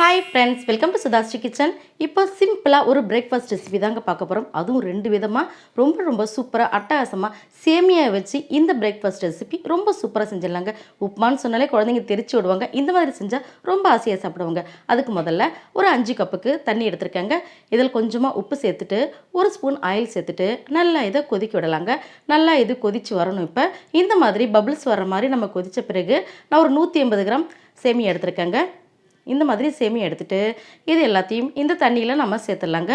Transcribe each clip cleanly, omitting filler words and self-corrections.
Hi friends, welcome to Sudhasri kitchen. இப்போ சிம்பிளாக ஒரு பிரேக்ஃபாஸ்ட் ரெசிபி தாங்க பார்க்க போகிறோம். அதுவும் 2 விதமாக ரொம்ப சூப்பராக அட்டகாசமாக சேமியாவை வச்சு இந்த பிரேக்ஃபாஸ்ட் ரெசிபி ரொம்ப சூப்பராக செஞ்சிடலாங்க. உப்புமான்னு சொன்னாலே குழந்தைங்க தெரிச்சு விடுவாங்க. இந்த மாதிரி செஞ்சால் ரொம்ப ஆசையாக சாப்பிடுவாங்க. அதுக்கு முதல்ல ஒரு 5 கப்புக்கு தண்ணி எடுத்துருக்கேங்க. இதில் கொஞ்சமாக உப்பு சேர்த்துட்டு 1 ஸ்பூன் ஆயில் சேர்த்துட்டு நல்லா இதை கொதிக்க விடலாங்க. நல்லா இது கொதித்து வரணும். இப்போ இந்த மாதிரி பபிள்ஸ் வர மாதிரி நம்ம கொதித்த பிறகு நான் ஒரு 180 கிராம் சேமியா எடுத்துருக்கேங்க. இந்த மாதிரி சேமியா எடுத்துகிட்டு இது எல்லாத்தையும் இந்த தண்ணியில் நம்ம சேர்த்துடலாங்க.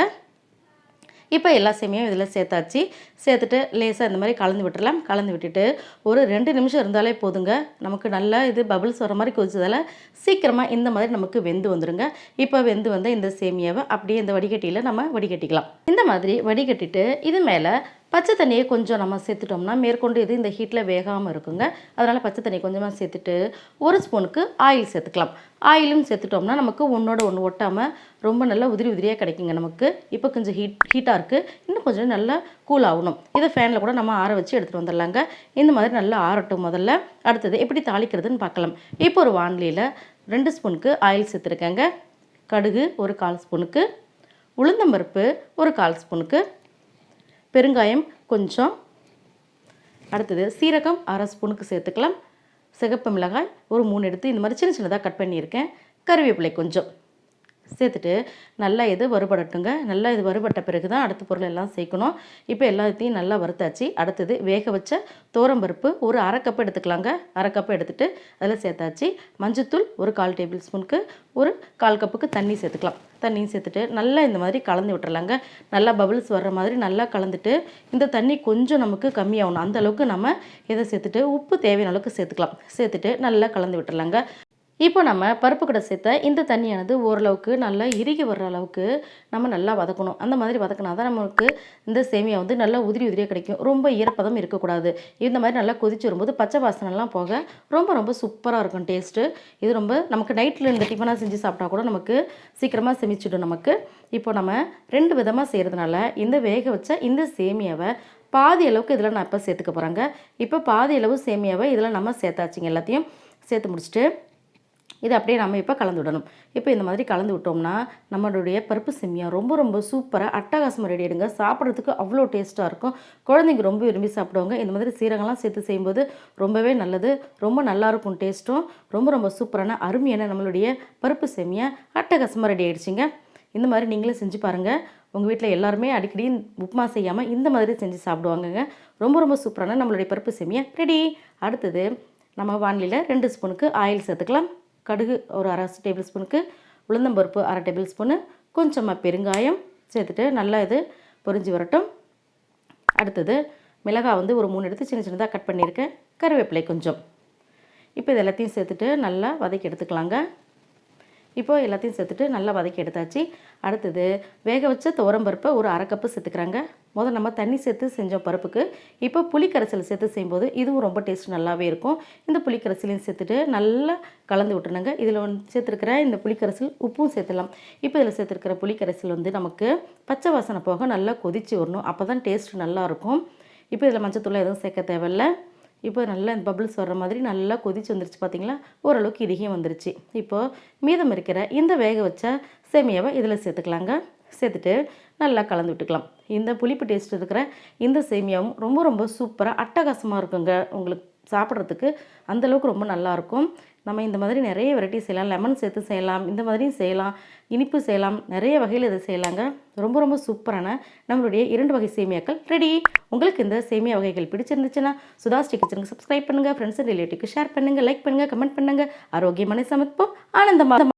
இப்போ எல்லா சேமியாவும் இதில் சேர்த்தாச்சு. சேர்த்துட்டு லேசாக இந்த மாதிரி கலந்து விட்டுடலாம். கலந்து விட்டுட்டு ஒரு 2 நிமிஷம் இருந்தாலே போதுங்க. நமக்கு நல்லா இது பபிள்ஸ் வர மாதிரி கொதிச்சதால் சீக்கிரமாக இந்த மாதிரி நமக்கு வெந்து வந்துடுங்க. இப்போ வெந்து வந்த இந்த சேமியாவை அப்படியே இந்த வடிகட்டியில் நம்ம வடிகட்டிக்கலாம். இந்த மாதிரி வடிகட்டிட்டு இது மேலே பச்சை தண்ணியை கொஞ்சம் நம்ம சேர்த்துட்டோம்னா மேற்கொண்டு இது இந்த ஹீட்டில் வேகாமல் இருக்குங்க. அதனால் பச்சை தண்ணி கொஞ்சமாக சேர்த்துட்டு 1 ஸ்பூனுக்கு ஆயில் சேர்த்துக்கலாம். ஆயிலும் சேர்த்துட்டோம்னா நமக்கு ஒன்றோட ஒன்று ஒட்டாமல் ரொம்ப நல்லா உதிரியாக கிடைக்குங்க நமக்கு. இப்போ கொஞ்சம் ஹீட்டாக இருக்குது. இன்னும் கொஞ்சம் நல்லா கூல் ஆகணும். இதை ஃபேனில் கூட நம்ம ஆற வச்சு எடுத்துகிட்டு வந்துடலாங்க. இந்த மாதிரி நல்லா ஆறட்டும் முதல்ல. அடுத்தது எப்படி தாளிக்கிறதுன்னு பார்க்கலாம். இப்போ ஒரு வாணலியில் 2 ஸ்பூனுக்கு ஆயில் சேர்த்துருக்கேங்க. கடுகு ஒரு 1/4 ஸ்பூனுக்கு, உளுந்தம்பருப்பு ஒரு 1/4 ஸ்பூனுக்கு, பெருங்காயம் கொஞ்சம், அடுத்தது சீரகம் 1/2 ஸ்பூனுக்கு சேர்த்துக்கலாம். சிகப்பு மிளகாய் ஒரு 3 எடுத்து இந்த மாதிரி சின்னதாக கட் பண்ணியிருக்கேன். கறிவேப்பிலை கொஞ்சம் சேர்த்துட்டு நல்லா இது வறுபடட்டுங்க. நல்லா இது வறுபட்ட பிறகு தான் அடுத்த பொருள் எல்லாம் சேர்க்கணும். இப்போ எல்லாத்தையும் நல்லா வறுத்தாச்சு. அடுத்தது வேக வச்ச துவரம்பருப்பு ஒரு 1/2 கப் எடுத்துக்கலாங்க. 1/2 கப் எடுத்துகிட்டு அதில் சேர்த்தாச்சு. மஞ்சத்தூள் ஒரு 1/4 டேபிள் ஸ்பூனுக்கு ஒரு 1/4 கப்புக்கு தண்ணி சேர்த்துக்கலாம். தண்ணியும் சேர்த்துட்டு நல்லா இந்த மாதிரி கலந்து விட்டுறலாங்க. நல்லா பபிள்ஸ் வர்ற மாதிரி நல்லா கலந்துட்டு இந்த தண்ணி கொஞ்சம் நமக்கு கம்மியாகணும். அந்தளவுக்கு நம்ம இதை சேர்த்துட்டு உப்பு தேவையான அளவுக்கு சேர்த்துக்கலாம். சேர்த்துட்டு நல்லா கலந்து விட்டுறலாங்க. இப்போ நம்ம பருப்பு கூட சேர்த்த இந்த தண்ணியானது ஓரளவுக்கு நல்லா இறுகி வர்ற அளவுக்கு நம்ம நல்லா வதக்கணும். அந்த மாதிரி வதக்கினா தான் நமக்கு இந்த சேமியா வந்து நல்லா உதிரியாக கிடைக்கும். ரொம்ப ஈரப்பதம் இருக்கக்கூடாது. இந்த மாதிரி நல்லா கொதிச்சு வரும்போது பச்சை வாசனைலாம் போக ரொம்ப சூப்பராக இருக்கும் டேஸ்ட்டு. இது ரொம்ப நமக்கு நைட்டில் இந்த டிஃபனாக செஞ்சு சாப்பிட்டா கூட நமக்கு சீக்கிரமாக செமிச்சிடும் நமக்கு. இப்போ நம்ம 2 விதமாக செய்கிறதுனால இந்த வேக வச்ச இந்த சேமியாவை பாதி அளவுக்கு இதில் நான் இப்போ சேர்த்துக்க போகிறேங்க. இப்போ பாதி அளவு சேமியாவை இதில் நம்ம சேர்த்தாச்சுங்க. எல்லாத்தையும் சேர்த்து முடிச்சுட்டு இதை அப்படியே நம்ம இப்போ கலந்து விடணும். இப்போ இந்த மாதிரி கலந்து விட்டோம்னா நம்மளுடைய பருப்பு சேமியா ரொம்ப சூப்பராக அட்டகாசமாக ரெடி ஆகிடுங்க. சாப்பிட்றதுக்கு அவ்வளோ டேஸ்ட்டாக இருக்கும். குழந்தைங்க ரொம்ப விரும்பி சாப்பிடுவாங்க. இந்த மாதிரி சீரகம்லாம் சேர்த்து செய்யும்போது ரொம்பவே நல்லது. ரொம்ப நல்லாயிருக்கும் டேஸ்ட்டும். ரொம்ப சூப்பரான அருமையான நம்மளுடைய பருப்பு சேமியா அட்டகாசமாக ரெடி ஆகிடுச்சிங்க. இந்த மாதிரி நீங்களும் செஞ்சு பாருங்கள். உங்கள் வீட்டில் எல்லாருமே அடிக்கடி உப்புமா செய்யாமல் இந்த மாதிரி செஞ்சு சாப்பிடுவாங்கங்க. ரொம்ப சூப்பரான நம்மளுடைய பருப்பு சேமியா ரெடி. அடுத்தது நம்ம வாணலியில் 2 ஸ்பூனுக்கு ஆயில் சேர்த்துக்கலாம். கடுகு ஒரு 1/2 டேபிள் ஸ்பூனுக்கு, உளுந்தம்பருப்பு 1/2 டேபிள் ஸ்பூனு, கொஞ்சமாக பெருங்காயம் சேர்த்துட்டு நல்லா இது பொரிஞ்சு வரட்டும். அடுத்தது மிளகாய் வந்து ஒரு 3 எடுத்து சின்னதாக கட் பண்ணியிருக்கேன். கறிவேப்பிலை கொஞ்சம். இப்போ இது எல்லாத்தையும் சேர்த்துட்டு நல்லா வதக்கி எடுத்துக்கலாங்க. இப்போ எல்லாத்தையும் சேர்த்துட்டு நல்லா வதக்கி எடுத்தாச்சு. அடுத்தது வேக வச்ச துவரம்பருப்பை ஒரு 1/2 கப்பு சேர்த்துக்கிறாங்க. முதல்ல நம்ம தண்ணி சேர்த்து செஞ்சோம் பருப்புக்கு. இப்போ புளிக்கரைசல் சேர்த்து செய்யும்போது இதுவும் ரொம்ப டேஸ்ட் நல்லாவே இருக்கும். இந்த புளிக்கரைசலையும் சேர்த்துட்டு நல்லா கலந்து விட்டுருணுங்க. இதில் சேர்த்துருக்கிற இந்த புளிக்கரைசல் உப்பும் சேர்த்துடலாம். இப்போ இதில் சேர்த்துருக்கிற புளிக்கரைசல் வந்து நமக்கு பச்சை வாசனை போக நல்லா கொதித்து வரணும். அப்போ தான் டேஸ்ட் நல்லாயிருக்கும். இப்போ இதில் மஞ்சத்தூள் எதுவும் சேர்க்க தேவையில்லை. இப்போ நல்லா இந்த பபிள்ஸ் வர்ற மாதிரி நல்லா கொதிச்சு வந்துருச்சு பார்த்தீங்களா? ஓரளவுக்கு இறுகியும் வந்துருச்சு. இப்போது மீதம் இருக்கிற இந்த வேக வச்ச சேமியாவை இதில் சேர்த்துக்கலாங்க. சேர்த்துட்டு நல்லா கலந்து விட்டுக்கலாம். இந்த புளிப்பு டேஸ்ட் இருக்கிற இந்த சேமியாவும் ரொம்ப சூப்பராக அட்டகாசமாக இருக்குங்க. உங்களுக்கு சாப்பிட்றதுக்கு அந்தளவுக்கு ரொம்ப நல்லாயிருக்கும். நம்ம இந்த மாதிரி நிறைய வெரைட்டி செய்யலாம். லெமன் சேர்த்து செய்யலாம். இந்த மாதிரியும் செய்யலாம். இனிப்பு செய்யலாம். நிறைய வகையில் இதை செய்யலாங்க. ரொம்ப சூப்பரான நம்மளுடைய 2 வகை சேமியாக்கள் ரெடி. உங்களுக்கு இந்த சேமியா வகைகள் பிடிச்சிருந்துச்சுன்னா சுதாஸ்ரீ கிச்சனுக்கு சப்ஸ்கிரைப் பண்ணுங்கள். ஃப்ரெண்ட்ஸ் அண்ட் ரிலேட்டிவ்க்கு ஷேர் பண்ணுங்கள். லைக் பண்ணுங்கள். கமெண்ட் பண்ணுங்கள். ஆரோக்கியமான சமைப்போம். ஆனந்தமாக